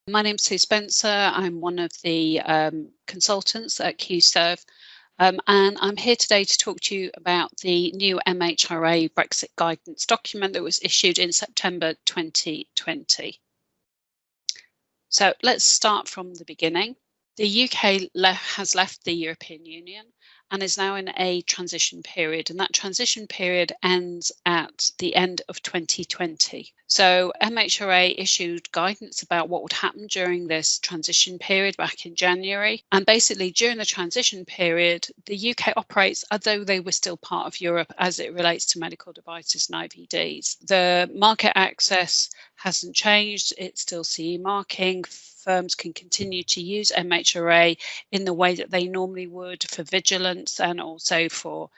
My name's Sue Spencer. I'm one of the consultants at QServe, and I'm here today to talk to you about the new MHRA Brexit guidance document that was issued in September 2020. So let's start from the beginning. The UK has left the European Union and is now in a transition period, and that transition period ends at the end of 2020. So MHRA issued guidance about what would happen during this transition period back in January, and basically during the transition period the UK operates as though they were still part of Europe as it relates to medical devices and IVDs. The market access hasn't changed, it's still CE marking. Firms can continue to use MHRA in the way that they normally would for vigilance and also for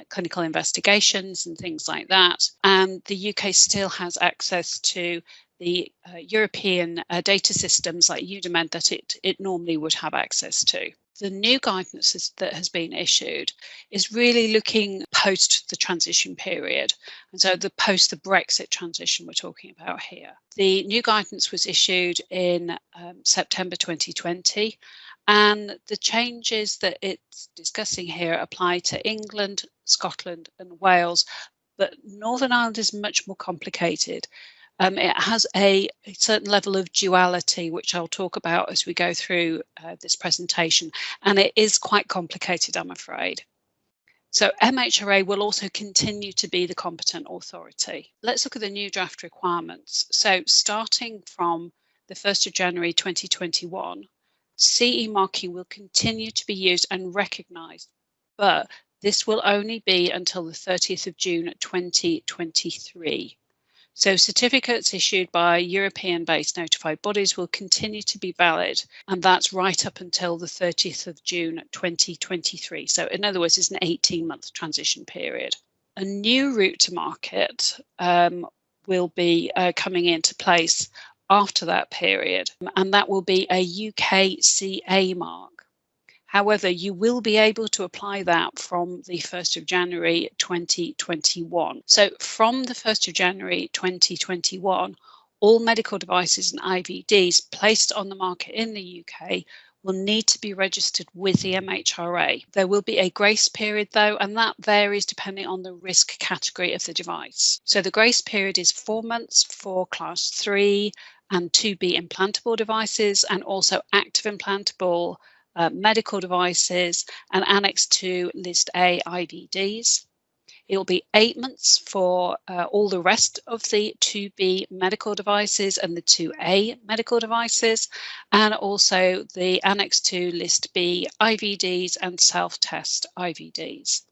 clinical investigations and things like that. And the UK still has access to the European data systems like UDEMED that it normally would have access to. The new guidance that has been issued is really looking post the transition period, and so post the Brexit transition we're talking about here. The new guidance was issued in September 2020, and the changes that it's discussing here apply to England, Scotland and Wales, but Northern Ireland is much more complicated. It has a certain level of duality, which I'll talk about as we go through this presentation, and it is quite complicated, I'm afraid. So MHRA will also continue to be the competent authority. Let's look at the new draft requirements. So starting from the 1st of January 2021, CE marking will continue to be used and recognised, but this will only be until the 30th of June 2023. So certificates issued by European-based notified bodies will continue to be valid, and that's right up until the 30th of June 2023. So in other words, it's an 18-month transition period. A new route to market will be coming into place after that period, and that will be a UKCA mark. However, you will be able to apply that from the 1st of January 2021. So from the 1st of January 2021, all medical devices and IVDs placed on the market in the UK will need to be registered with the MHRA. There will be a grace period though, and that varies depending on the risk category of the device. So the grace period is 4 months for class 3 and 2B implantable devices, and also active implantable medical devices, and Annex 2 List A IVDs. It will be 8 months for all the rest of the 2B medical devices and the 2A medical devices, and also the Annex 2 List B IVDs and self-test IVDs.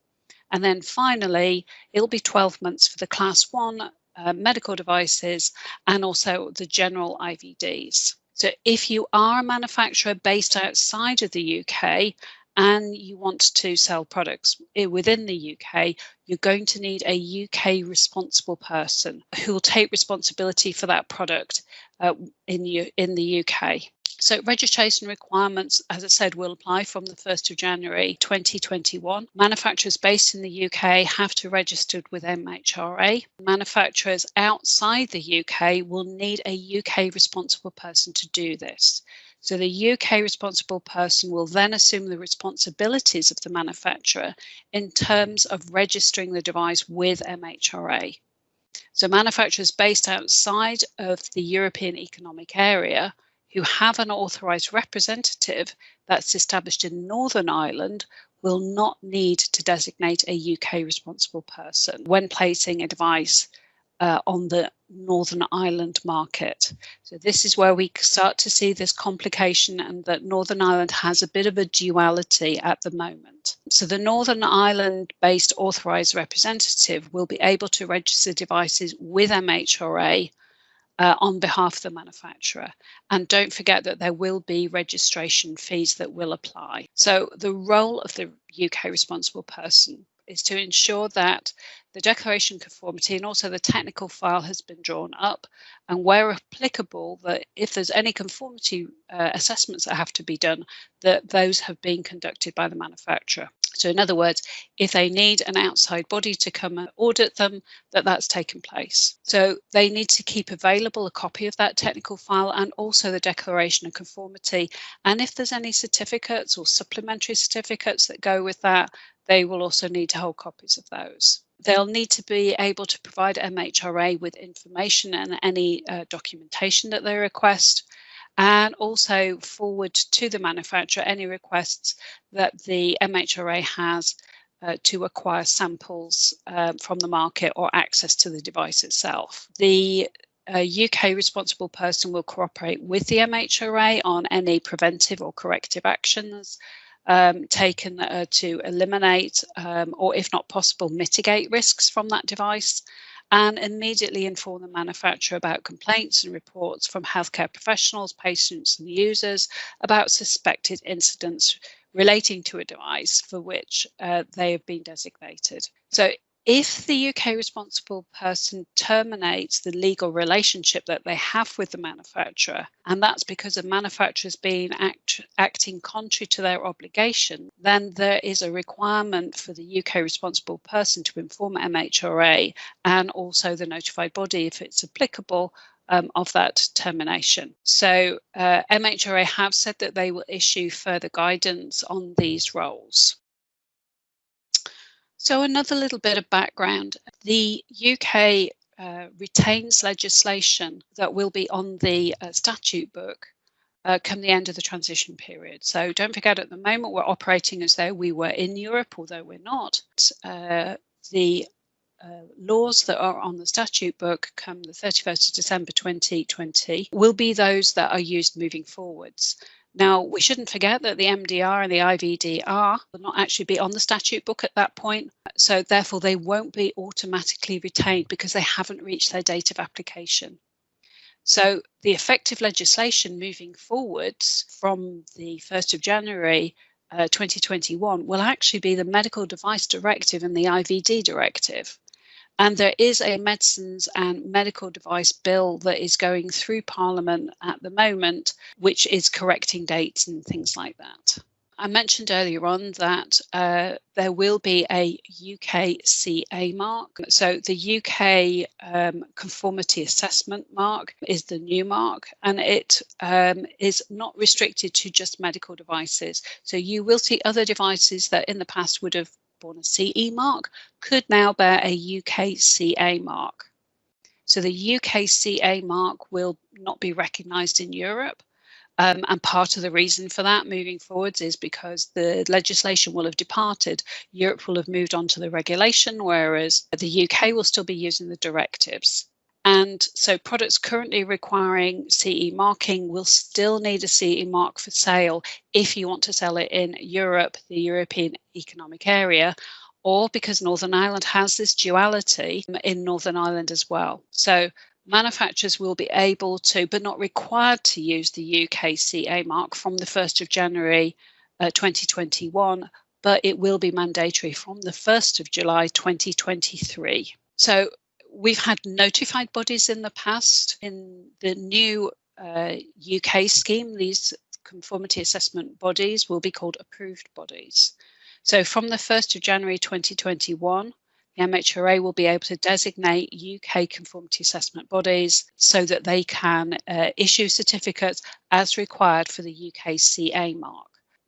And then finally, it will be 12 months for the Class 1 medical devices and also the general IVDs. So if you are a manufacturer based outside of the UK and you want to sell products within the UK, you're going to need a UK responsible person who will take responsibility for that product in the UK. So registration requirements, as I said, will apply from the 1st of January 2021. Manufacturers based in the UK have to register with MHRA. Manufacturers outside the UK will need a UK responsible person to do this. So the UK responsible person will then assume the responsibilities of the manufacturer in terms of registering the device with MHRA. So manufacturers based outside of the European Economic Area who have an authorised representative that's established in Northern Ireland will not need to designate a UK responsible person when placing a device on the Northern Ireland market. So this is where we start to see this complication, and that Northern Ireland has a bit of a duality at the moment. So the Northern Ireland based authorised representative will be able to register devices with MHRA on behalf of the manufacturer. And don't forget that there will be registration fees that will apply. So the role of the UK responsible person is to ensure that the declaration of conformity and also the technical file has been drawn up, and where applicable, that if there's any conformity assessments that have to be done, that those have been conducted by the manufacturer. So in other words, if they need an outside body to come and audit them, that's taken place. So they need to keep available a copy of that technical file and also the declaration of conformity. And if there's any certificates or supplementary certificates that go with that, they will also need to hold copies of those. They'll need to be able to provide MHRA with information and any documentation that they request, and also forward to the manufacturer any requests that the MHRA has to acquire samples from the market or access to the device itself. The UK responsible person will cooperate with the MHRA on any preventive or corrective actions taken to eliminate or, if not possible, mitigate risks from that device, and immediately inform the manufacturer about complaints and reports from healthcare professionals, patients and users about suspected incidents relating to a device for which they have been designated. So if the UK responsible person terminates the legal relationship that they have with the manufacturer, and that's because the manufacturer has been acting contrary to their obligation, then there is a requirement for the UK responsible person to inform MHRA and also the notified body, if it's applicable, of that termination. So MHRA have said that they will issue further guidance on these roles. So another little bit of background, the UK retains legislation that will be on the statute book come the end of the transition period. So don't forget, at the moment we're operating as though we were in Europe, although we're not. The laws that are on the statute book come the 31st of December 2020 will be those that are used moving forwards. Now, we shouldn't forget that the MDR and the IVDR will not actually be on the statute book at that point, so therefore they won't be automatically retained because they haven't reached their date of application. So the effective legislation moving forwards from the 1st of January 2021 will actually be the Medical Device Directive and the IVD Directive. And there is a medicines and medical device bill that is going through Parliament at the moment, which is correcting dates and things like that. I mentioned earlier on that there will be a UKCA mark. So the UK Conformity Assessment mark is the new mark, and it is not restricted to just medical devices. So you will see other devices that in the past would have borne a CE mark could now bear a UKCA mark. So the UKCA mark will not be recognised in Europe. And part of the reason for that moving forwards is because the legislation will have departed. Europe will have moved on to the regulation, whereas the UK will still be using the directives. And so products currently requiring CE marking will still need a CE mark for sale if you want to sell it in Europe, the European Economic Area, or because Northern Ireland has this duality in Northern Ireland as well. So manufacturers will be able to, but not required to, use the UKCA mark from the 1st of January 2021, but it will be mandatory from the 1st of July 2023. So we've had notified bodies in the past. In the new UK scheme, these conformity assessment bodies will be called approved bodies. So from the 1st of January 2021, the MHRA will be able to designate UK conformity assessment bodies so that they can issue certificates as required for the UKCA mark.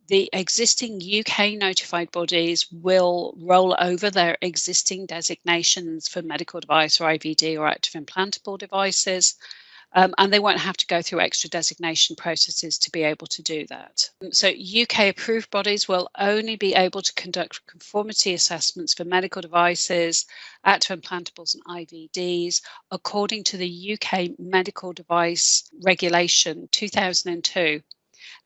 The existing UK notified bodies will roll over their existing designations for medical device or IVD or active implantable devices, and they won't have to go through extra designation processes to be able to do that. So UK approved bodies will only be able to conduct conformity assessments for medical devices, active implantables and IVDs according to the UK Medical Device Regulation 2002.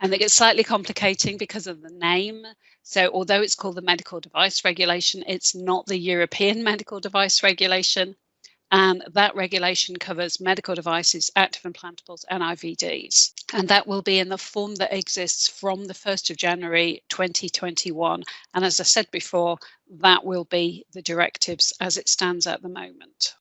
And it gets slightly complicating because of the name. So although it's called the Medical Device Regulation, it's not the European Medical Device Regulation. And that regulation covers medical devices, active implantables and IVDs. And that will be in the form that exists from the 1st of January 2021. And as I said before, that will be the directives as it stands at the moment.